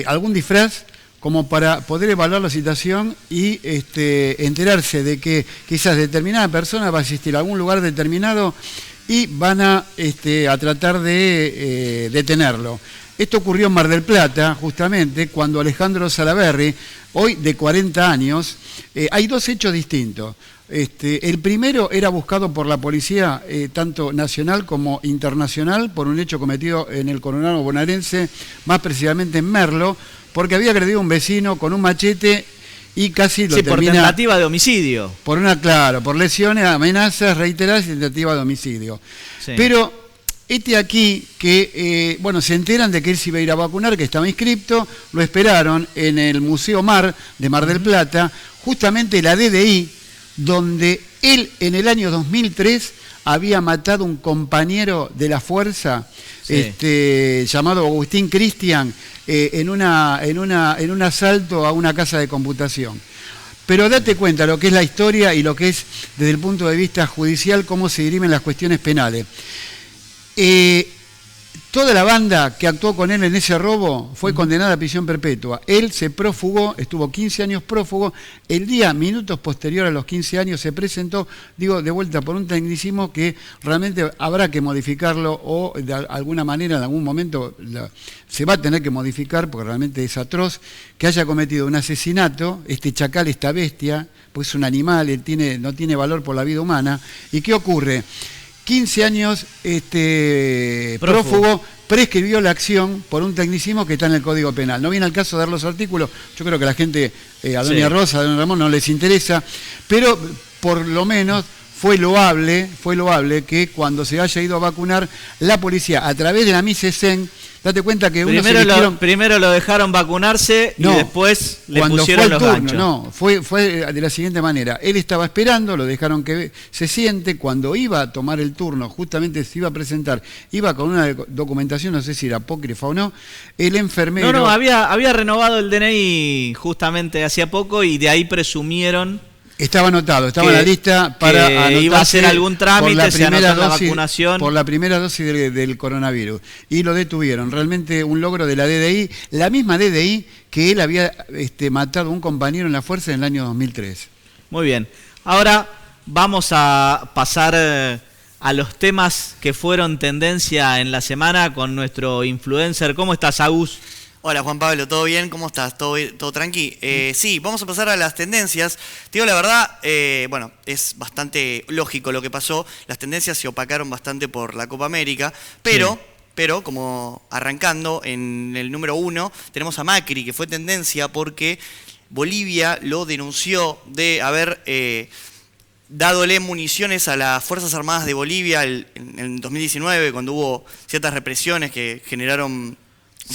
algún disfraz como para poder evaluar la situación y enterarse de que quizás determinada persona va a asistir a algún lugar determinado y van a tratar de detenerlo. Esto ocurrió en Mar del Plata, justamente, cuando Alejandro Salaverry, hoy de 40 años, hay dos hechos distintos. El primero era buscado por la policía, tanto nacional como internacional, por un hecho cometido en el Coronado bonaerense, más precisamente en Merlo, porque había agredido a un vecino con un machete y casi lo termina... por tentativa de homicidio. Por lesiones, amenazas reiteradas y tentativa de homicidio. Sí. Pero aquí que, se enteran de que él se iba a ir a vacunar, que estaba inscripto, lo esperaron en el Museo Mar de Mar del Plata, justamente la DDI, donde él en el año 2003 había matado a un compañero de la fuerza, llamado Agustín Cristian, en un asalto a una casa de computación. Pero date cuenta lo que es la historia y lo que es desde el punto de vista judicial, cómo se dirimen las cuestiones penales. Toda la banda que actuó con él en ese robo fue condenada a prisión perpetua. Él se prófugó, estuvo 15 años prófugo. Minutos posterior a los 15 años, se presentó, de vuelta por un tecnicismo que realmente habrá que modificarlo o de alguna manera en algún momento se va a tener que modificar porque realmente es atroz, que haya cometido un asesinato, este chacal, esta bestia, pues es un animal, no tiene valor por la vida humana. ¿Y qué ocurre? 15 años prófugo, prescribió la acción por un tecnicismo que está en el Código Penal. No viene al caso de dar los artículos, yo creo que a la gente, a doña Rosa, a don Ramón no les interesa, pero por lo menos fue loable que cuando se haya ido a vacunar, la policía, a través de la MICESEN, date cuenta que primero lo dejaron vacunarse y después le pusieron los ganchos. No, fue de la siguiente manera. Él estaba esperando, lo dejaron que se siente. Cuando iba a tomar el turno, justamente se iba a presentar, iba con una documentación, no sé si era apócrifa o no, el enfermero... No, había renovado el DNI justamente hacía poco y de ahí presumieron... Estaba anotado, estaba en la lista para anotarse iba a hacer algún trámite, se anotó en la vacunación. Por la primera dosis del coronavirus. Y lo detuvieron. Realmente un logro de la DDI, la misma DDI que él había matado a un compañero en la fuerza en el año 2003. Muy bien. Ahora vamos a pasar a los temas que fueron tendencia en la semana con nuestro influencer. ¿Cómo estás, Agus? Hola Juan Pablo, ¿todo bien? ¿Cómo estás? ¿Todo tranqui? Sí, vamos a pasar a las tendencias. Te digo la verdad, es bastante lógico lo que pasó. Las tendencias se opacaron bastante por la Copa América, pero como arrancando en el número 1, tenemos a Macri, que fue tendencia porque Bolivia lo denunció de haber dádole municiones a las Fuerzas Armadas de Bolivia en 2019, cuando hubo ciertas represiones que generaron...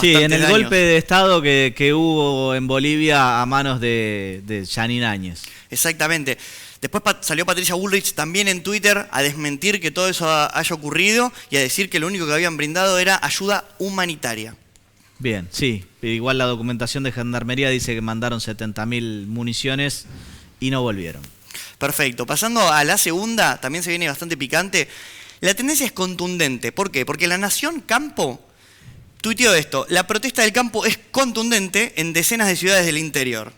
Sí, en el golpe de Estado que hubo en Bolivia a manos de Janine Áñez. Exactamente. Después salió Patricia Bullrich también en Twitter a desmentir que todo eso haya ocurrido y a decir que lo único que habían brindado era ayuda humanitaria. Bien, sí. Igual la documentación de Gendarmería dice que mandaron 70.000 municiones y no volvieron. Perfecto. Pasando a la segunda, también se viene bastante picante. La tendencia es contundente. ¿Por qué? Porque La Nación Campo tuiteó esto: la protesta del campo es contundente en decenas de ciudades del interior.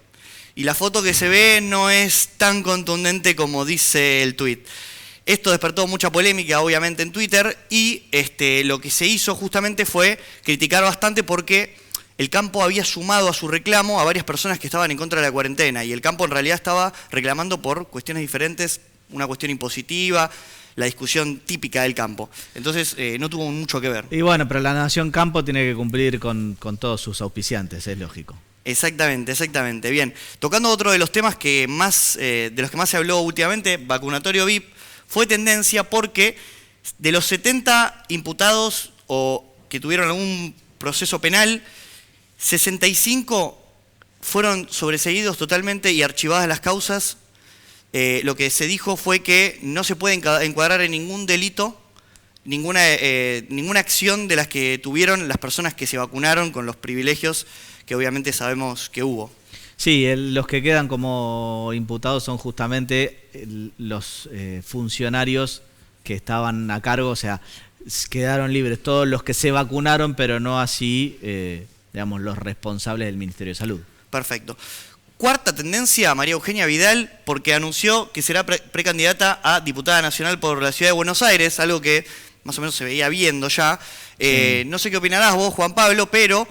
Y la foto que se ve no es tan contundente como dice el tuit. Esto despertó mucha polémica, obviamente, en Twitter, y lo que se hizo justamente fue criticar bastante porque el campo había sumado a su reclamo a varias personas que estaban en contra de la cuarentena, y el campo en realidad estaba reclamando por cuestiones diferentes, una cuestión impositiva, la discusión típica del campo. Entonces no tuvo mucho que ver. Y bueno, pero la Nación Campo tiene que cumplir con todos sus auspiciantes, es lógico. Exactamente. Bien, tocando otro de los temas de los que más se habló últimamente, vacunatorio VIP, fue tendencia porque de los 70 imputados o que tuvieron algún proceso penal, 65 fueron sobreseídos totalmente y archivadas las causas. Lo que se dijo fue que no se puede encuadrar en ningún delito, ninguna acción de las que tuvieron las personas que se vacunaron con los privilegios que obviamente sabemos que hubo. Sí, los que quedan como imputados son justamente los funcionarios que estaban a cargo, o sea, quedaron libres todos los que se vacunaron, pero no así, los responsables del Ministerio de Salud. Perfecto. Cuarta tendencia, María Eugenia Vidal, porque anunció que será precandidata a diputada nacional por la Ciudad de Buenos Aires, algo que más o menos se veía viendo ya. No sé qué opinarás vos, Juan Pablo, pero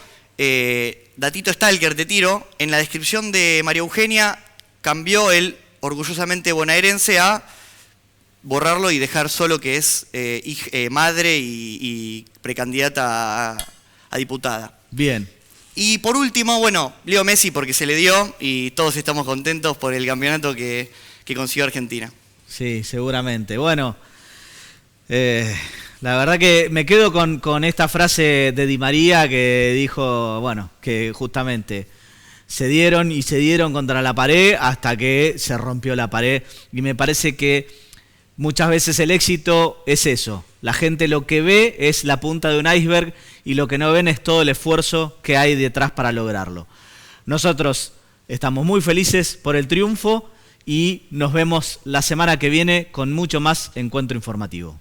datito stalker te tiro. En la descripción de María Eugenia cambió el orgullosamente bonaerense a borrarlo y dejar solo que es madre y precandidata a diputada. Bien. Y por último, bueno, Leo Messi porque se le dio y todos estamos contentos por el campeonato que consiguió Argentina. Sí, seguramente. Bueno, la verdad que me quedo con esta frase de Di María que dijo, bueno, que justamente se dieron contra la pared hasta que se rompió la pared. Y me parece que muchas veces el éxito es eso. La gente lo que ve es la punta de un iceberg y lo que no ven es todo el esfuerzo que hay detrás para lograrlo. Nosotros estamos muy felices por el triunfo y nos vemos la semana que viene con mucho más encuentro informativo.